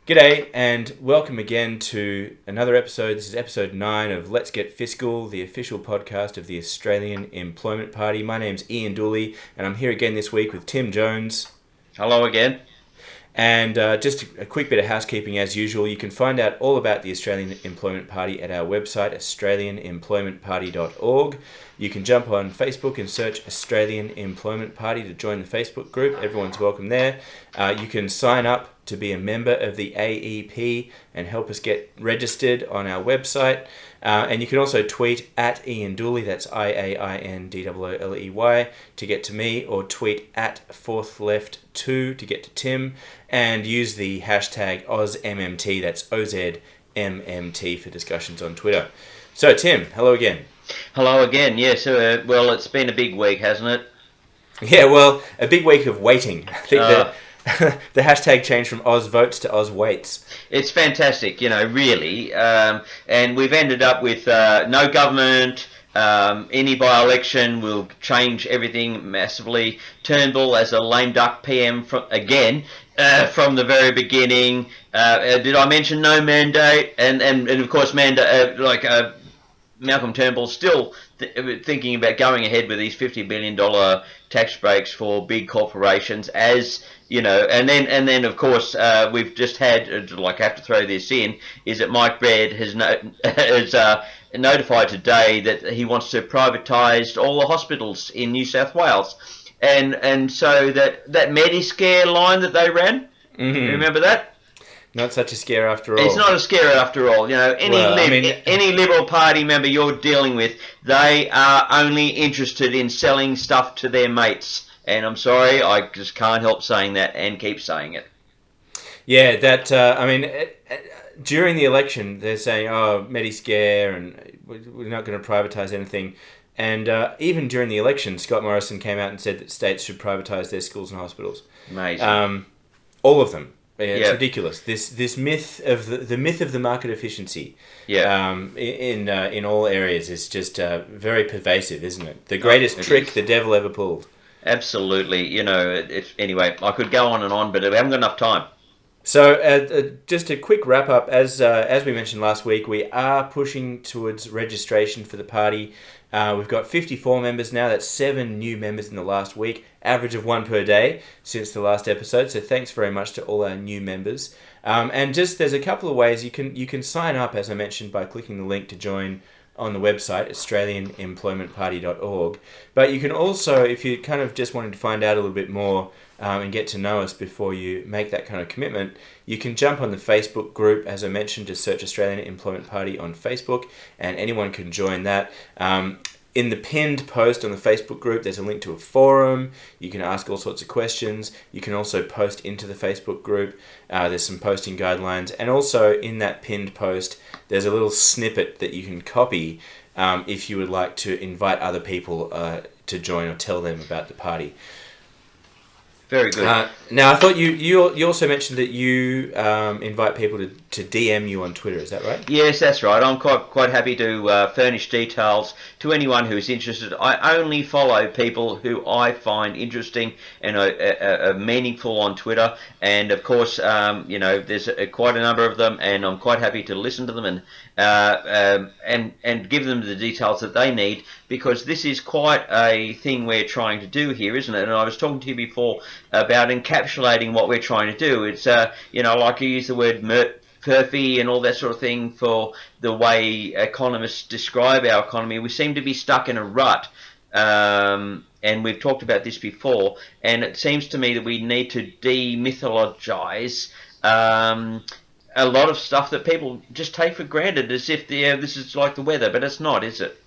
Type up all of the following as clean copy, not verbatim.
G'day and welcome again to another episode. This is episode 9 of Let's Get Fiscal, the official podcast of the Australian Employment Party. My name's Ian Dooley and I'm here again this week with Tim Jones. Hello again. And just a quick bit of housekeeping as usual. You can find out all about the Australian Employment Party at our website, australianemploymentparty.org. You can jump on Facebook and search Australian Employment Party to join the Facebook group. Everyone's welcome there. You can sign up to be a member of the AEP and help us get registered on our website. And you can also tweet at Ian Dooley, that's IAINDOOLEY, to get to me, or tweet at FourthLeft2 to get to Tim, and use the hashtag ozmmt, that's ozmmt, for discussions on Twitter. So Tim, hello again. Hello again. Yes, well, it's been a big week, hasn't it? Yeah, well, a big week of waiting. I think that the hashtag changed from Oz votes to Oz waits. It's fantastic, really. And we've ended up with no government. Any by-election will change everything massively. Turnbull as a lame duck PM from the very beginning. Did I mention no mandate? And of course, Malcolm Turnbull still thinking about going ahead with these $50 billion tax breaks for big corporations, as you know, and then of course we've just had, I have to throw this in, is that Mike Baird has notified today that he wants to privatise all the hospitals in New South Wales, and so that Mediscare line that they ran, remember that? Not such a scare after all. It's not a scare after all. Any Liberal Party member you're dealing with, they are only interested in selling stuff to their mates. And I'm sorry, I just can't help saying that and keep saying it. Yeah, during the election, they're saying, Mediscare, and we're not going to privatise anything. And even during the election, Scott Morrison came out and said that states should privatise their schools and hospitals. Amazing. All of them. It's ridiculous. This myth of the myth of the market efficiency, in all areas is just very pervasive, isn't it? The greatest trick the devil ever pulled. Absolutely. Anyway, I could go on and on, but we haven't got enough time. So, just a quick wrap up. As we mentioned last week, we are pushing towards registration for the party. We've got 54 members now. That's 7 new members in the last week. Average of 1 per day since the last episode. So thanks very much to all our new members. And just there's a couple of ways you can sign up, as I mentioned, by clicking the link to join on the website, australianemploymentparty.org. But you can also, if you kind of just wanted to find out a little bit more and get to know us before you make that kind of commitment, you can jump on the Facebook group, as I mentioned, just search Australian Employment Party on Facebook, and anyone can join that. In the pinned post on the Facebook group, there's a link to a forum. You can ask all sorts of questions. You can also post into the Facebook group. There's some posting guidelines. And also in that pinned post, there's a little snippet that you can copy if you would like to invite other people to join or tell them about the party. Very good. Now, I thought you also mentioned that you invite people to DM you on Twitter. Is that right? Yes, that's right. I'm quite happy to furnish details to anyone who's interested. I only follow people who I find interesting and are meaningful on Twitter. And of course, there's quite a number of them, and I'm quite happy to listen to them and give them the details that they need, because this is quite a thing we're trying to do here, isn't it? And I was talking to you before about encapsulating what we're trying to do. It's like you use the word perfy and all that sort of thing for the way economists describe our economy. We seem to be stuck in a rut, and we've talked about this before, and it seems to me that we need to demythologize a lot of stuff that people just take for granted, as if this is like the weather, but it's not, is it?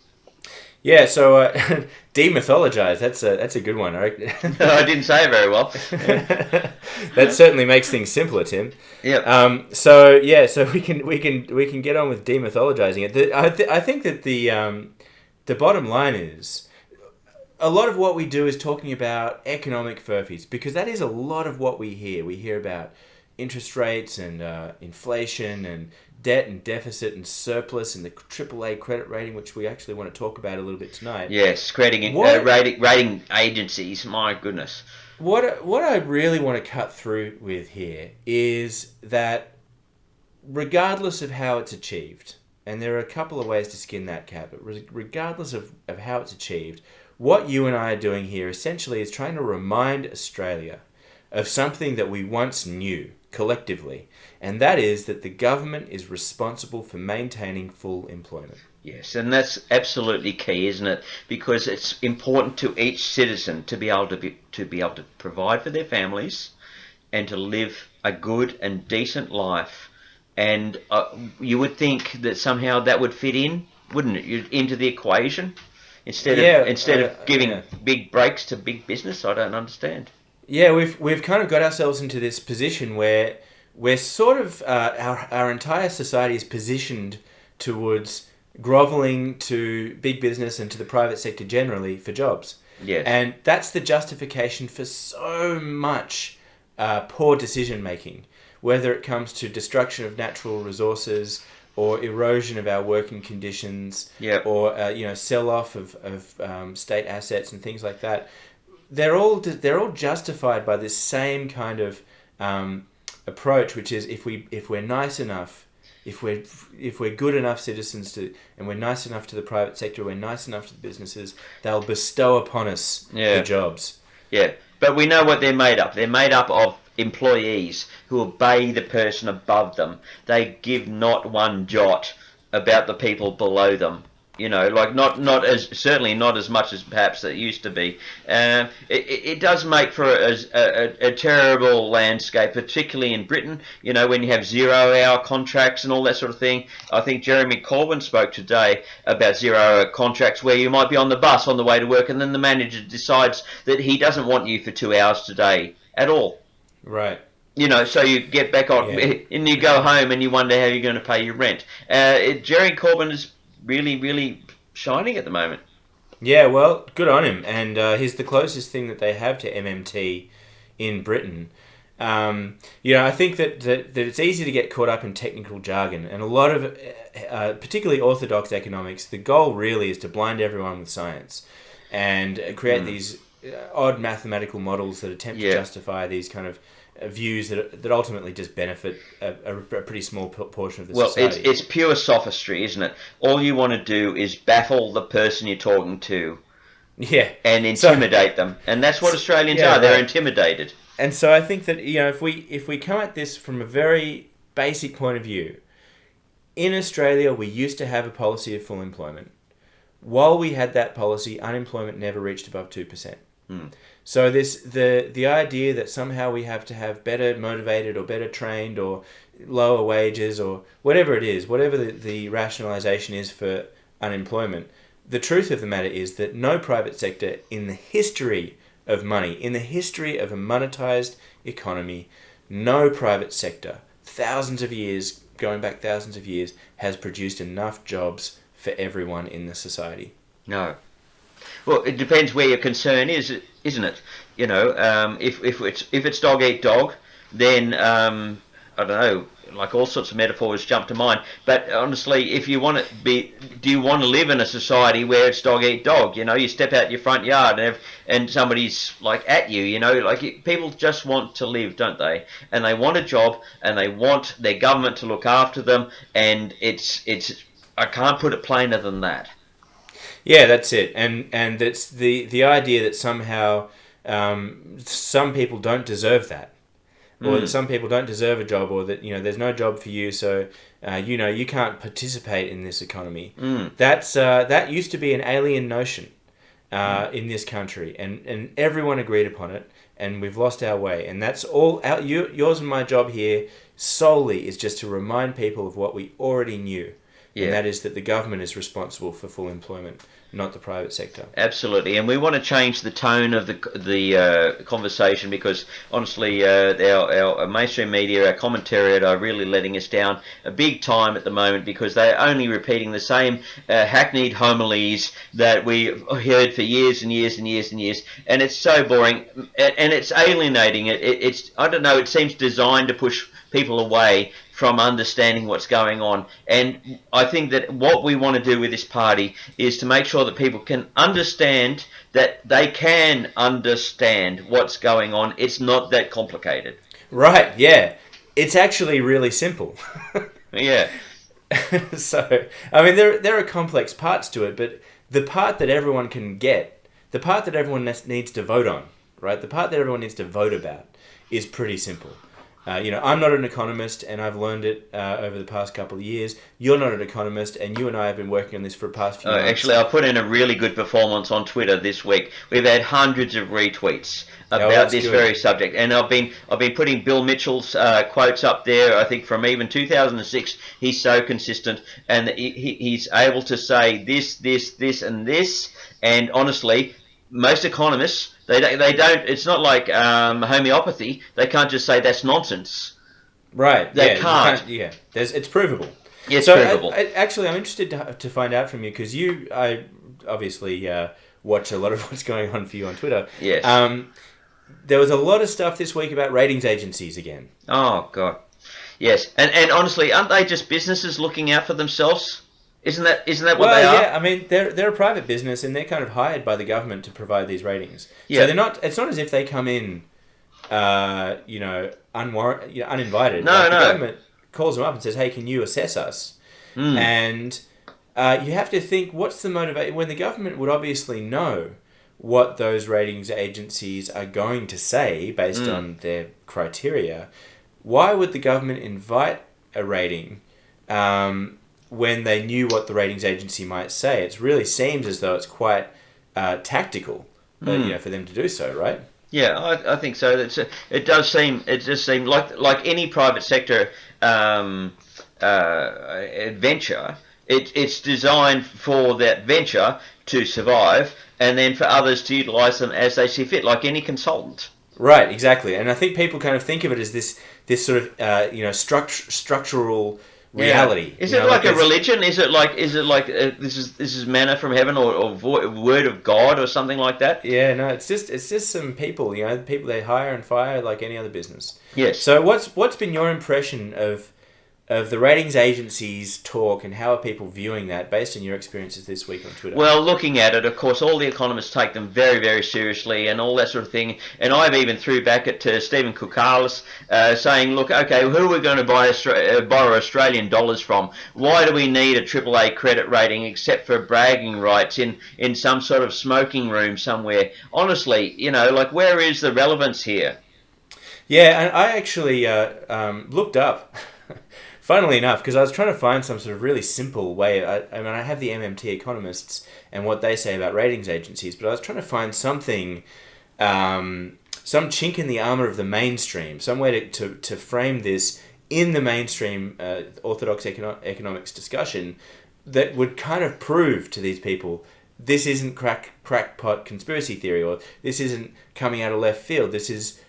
Yeah, so demythologize, that's a good one, right? I didn't say it very well. That certainly makes things simpler, Tim. Yeah. So we can get on with demythologizing it. I think that the bottom line is, a lot of what we do is talking about economic furphies, because that is a lot of what we hear. We hear about interest rates and inflation and debt and deficit and surplus and the AAA credit rating, which we actually want to talk about a little bit tonight. Yes, rating agencies. My goodness. What I really want to cut through with here is that regardless of how it's achieved, and there are a couple of ways to skin that cat, but regardless of how it's achieved, what you and I are doing here essentially is trying to remind Australia of something that we once knew collectively, and that is that the government is responsible for maintaining full employment. Yes, and that's absolutely key, isn't it? Because it's important to each citizen to be able to provide for their families and to live a good and decent life. And you would think that somehow that would fit in, wouldn't it, into the equation instead of giving big breaks to big business? I don't understand. Yeah, we've kind of got ourselves into this position where we're sort of our entire society is positioned towards groveling to big business and to the private sector generally for jobs. Yes. And that's the justification for so much poor decision making, whether it comes to destruction of natural resources or erosion of our working conditions, Yep. or sell off of state assets and things like that. They're all justified by this same kind of approach, which is if we're nice enough, if we're good enough citizens and we're nice enough to the private sector, we're nice enough to the businesses, they'll bestow upon us the jobs. Yeah, but we know what they're made up. They're made up of employees who obey the person above them. They give not one jot about the people below them. Like certainly not as much as perhaps it used to be. It does make for a terrible landscape, particularly in Britain. When you have 0-hour contracts and all that sort of thing. I think Jeremy Corbyn spoke today about 0-hour contracts where you might be on the bus on the way to work, and then the manager decides that he doesn't want you for 2 hours today at all. Right. So you get back on, and you go home, and you wonder how you're going to pay your rent. Jeremy Corbyn is really, really shining at the moment. Yeah, well, good on him. And he's the closest thing that they have to MMT in Britain. I think that it's easy to get caught up in technical jargon, and a lot of, particularly orthodox economics, the goal really is to blind everyone with science and create these odd mathematical models that attempt to justify these kind of views that ultimately just benefit a pretty small portion of the society. Well, it's pure sophistry, isn't it? All you want to do is baffle the person you're talking to, and intimidate them, and that's what Australians are. They're intimidated. And so I think that if we come at this from a very basic point of view, in Australia we used to have a policy of full employment. While we had that policy, unemployment never reached above 2%. So the idea that somehow we have to have better motivated or better trained or lower wages or whatever it is, whatever the rationalization is for unemployment, the truth of the matter is that no private sector in the history of money, in the history of a monetized economy, no private sector, going back thousands of years, has produced enough jobs for everyone in the society. No. Well, it depends where your concern is, isn't it? If it's dog eat dog, then I don't know, like all sorts of metaphors jump to mind. But honestly, if you want do you want to live in a society where it's dog eat dog? You step out your front yard and somebody's like at you. People just want to live, don't they? And they want a job, and they want their government to look after them. And it's I can't put it plainer than that. Yeah, that's it, and it's the idea that somehow some people don't deserve that, or that some people don't deserve a job, or that there's no job for you, so you can't participate in this economy. That used to be an alien notion in this country, and everyone agreed upon it, and we've lost our way, and that's all. Yours and my job here solely is just to remind people of what we already knew. And that is that the government is responsible for full employment, not the private sector. Absolutely, and we want to change the tone of the conversation, because honestly, our mainstream media, our commentariat, are really letting us down a big time at the moment, because they're only repeating the same hackneyed homilies that we heard for years and years and years and years, and it's so boring, and it's alienating. It's I don't know. It seems designed to push people away from understanding what's going on. And I think that what we want to do with this party is to make sure that people can understand that they can understand what's going on. It's not that complicated. Right, yeah. It's actually really simple. Yeah. So, I mean, there are complex parts to it, but the part that everyone can get, the part that everyone needs to vote on, right? The part that everyone needs to vote about is pretty simple. I'm not an economist, and I've learned it over the past couple of years. You're not an economist, and you and I have been working on this for the past few months. Actually, I put in a really good performance on Twitter this week. We've had hundreds of retweets about this very subject, and I've been putting Bill Mitchell's quotes up there. I think from even 2006, he's so consistent, and he's able to say this, and this. And honestly, most economists they don't. It's not like homeopathy. They can't just say that's nonsense. Right. They can't. It's provable. Yeah, it's provable. Actually, I'm interested to find out from you because I obviously watch a lot of what's going on for you on Twitter. Yes. There was a lot of stuff this week about ratings agencies again. Oh God. Yes, and honestly, aren't they just businesses looking out for themselves? Isn't that what they are? Well, yeah. I mean, they're a private business and they're kind of hired by the government to provide these ratings. Yeah. So they're not. It's not as if they come in, uninvited. No, The government calls them up and says, "Hey, can you assess us?" And you have to think, what's the motivation? When the government would obviously know what those ratings agencies are going to say based on their criteria, why would the government invite a rating when they knew what the ratings agency might say? It really seems as though it's quite tactical, for them to do so, right? Yeah, I think so. It does seem like any private sector venture. It's designed for that venture to survive, and then for others to utilise them as they see fit, like any consultant. Right, exactly. And I think people kind of think of it as this sort of structural reality. Yeah. Is it like a religion? Is it like this is manna from heaven or word of God or something like that? Yeah, no, it's just some people, people they hire and fire like any other business. Yes. So what's been your impression of the ratings agencies talk, and how are people viewing that based on your experiences this week on Twitter? Well, looking at it, of course, all the economists take them very, very seriously and all that sort of thing. And I've even threw back at Stephen Koukoulas saying, look, okay, who are we going to borrow Australian dollars from? Why do we need a AAA credit rating except for bragging rights in some sort of smoking room somewhere? Honestly, where is the relevance here? Yeah, and I actually looked up... Funnily enough, because I was trying to find some sort of really simple way. I have the MMT economists and what they say about ratings agencies, but I was trying to find something, some chink in the armor of the mainstream, some way to frame this in the mainstream orthodox economics discussion that would kind of prove to these people this isn't crackpot conspiracy theory, or this isn't coming out of left field. This is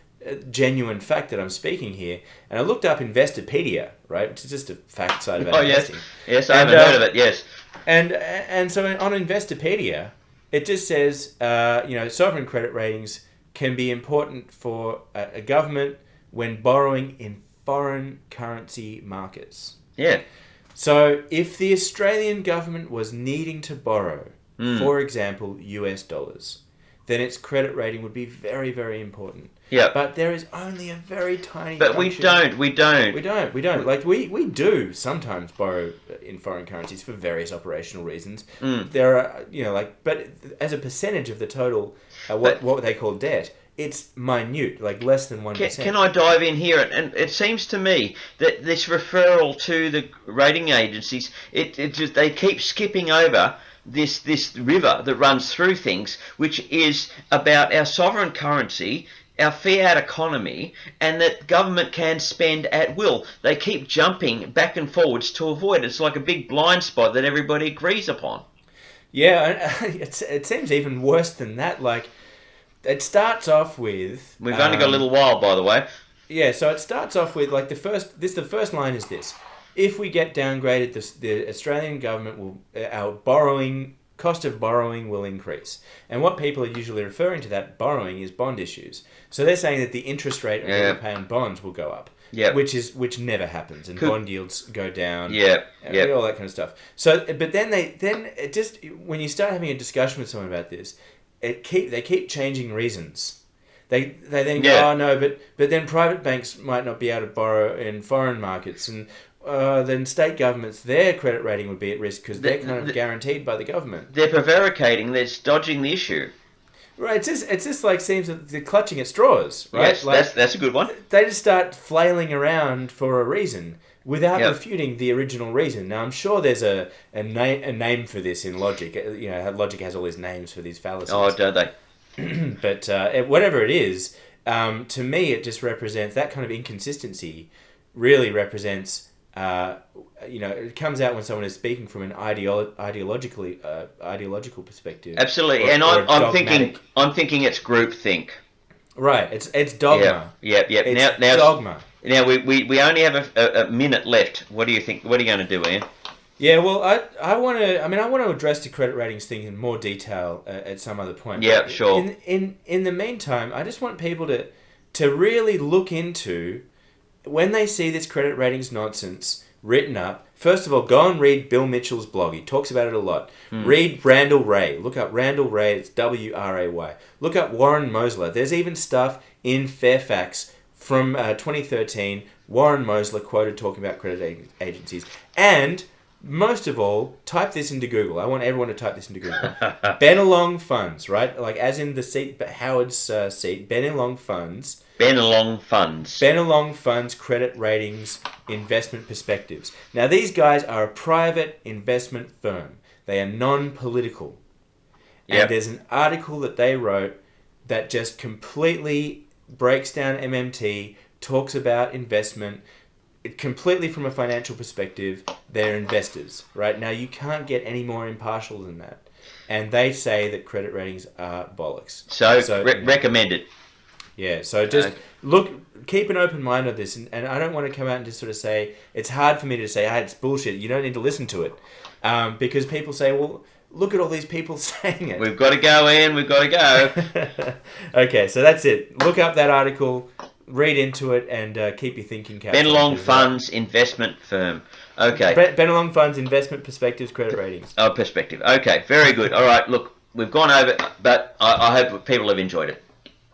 genuine fact that I'm speaking here. And I looked up Investopedia, right, which is just a fact site about investing. Yes, I haven't heard of it. Yes, and so on Investopedia, it just says sovereign credit ratings can be important for a government when borrowing in foreign currency markets. Yeah. So if the Australian government was needing to borrow, for example, US dollars, then its credit rating would be very, very important. Yeah. But there is only a very tiny... But we don't. We don't. Like, we do sometimes borrow in foreign currencies for various operational reasons. There are, but as a percentage of the total, what they call debt, it's minute, like less than 1%. Can I dive in here? And it seems to me that this referral to the rating agencies, they keep skipping over this river that runs through things, which is about our sovereign currency, our fiat economy, and that government can spend at will. They keep jumping back and forwards to avoid it. It's like a big blind spot that everybody agrees upon. Yeah, it seems even worse than that. Like, it starts off with... We've only got a little while, by the way. Yeah, so it starts off with, like, the first line is this. If we get downgraded, the Australian government our cost of borrowing will increase. And what people are usually referring to that borrowing is bond issues. So they're saying that the interest rate of what we pay on bonds will go up. Yeah. Which never happens, and bond yields go down. Yeah. All that kind of stuff. So, but then it just, when you start having a discussion with someone about this, they keep changing reasons. They then go, oh no, but then private banks might not be able to borrow in foreign markets, and then state governments, their credit rating would be at risk because they're kind of guaranteed by the government. They're prevaricating. They're dodging the issue. Right, it's just like seems that they're clutching at straws, right? Yes, like, that's a good one. They just start flailing around for a reason without refuting the original reason. Now, I'm sure there's a name for this in logic. You know, logic has all these names for these fallacies. Oh, don't they? But whatever it is, to me, it just represents that kind of inconsistency. Really represents, it comes out when someone is speaking from an ideological perspective. Absolutely, and I'm thinking it's groupthink. Right, it's dogma. Yeah. It's dogma. Now we only have a minute left. What do you think? What are you going to do, Ian? Yeah, well, I want to address the credit ratings thing in more detail at some other point. Yeah, but sure. In the meantime, I just want people to really look into when they see this credit ratings nonsense written up. First of all, go and read Bill Mitchell's blog. He talks about it a lot. Read Randall Ray. Look up Randall Ray. It's W-R-A-Y. Look up Warren Mosler. There's even stuff in Fairfax from 2013. Warren Mosler quoted talking about credit agencies. And most of all, type this into Google. I want everyone to type this into Google. Benelong funds, right? Like as in the seat, but Howard's seat. Benelong funds. Benelong funds. Benelong funds credit ratings investment perspectives. Now these guys are a private investment firm. They are non-political. And there's an article that they wrote that just completely breaks down MMT, talks about investment completely from a financial perspective. They're investors, right? Now you can't get any more impartial than that. And they say that credit ratings are bollocks. So recommend it. Yeah, so just keep an open mind on this, and I don't want to come out and just sort of say, it's hard for me to say, it's bullshit, you don't need to listen to it. Because people say, well, look at all these people saying it. We've got to go, Ian, we've got to go. Okay, so that's it. Look up that article, read into it, and keep your thinking cap. Benelong Funds Investment Firm. Okay. Benelong Funds Investment Perspectives Credit Ratings. Oh, perspective. Okay, very good. All right, look, we've gone over, but I hope people have enjoyed it.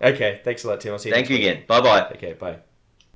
Okay, thanks a lot, Tim. I'll see you Thank next you week. again. Bye-bye. Okay, bye.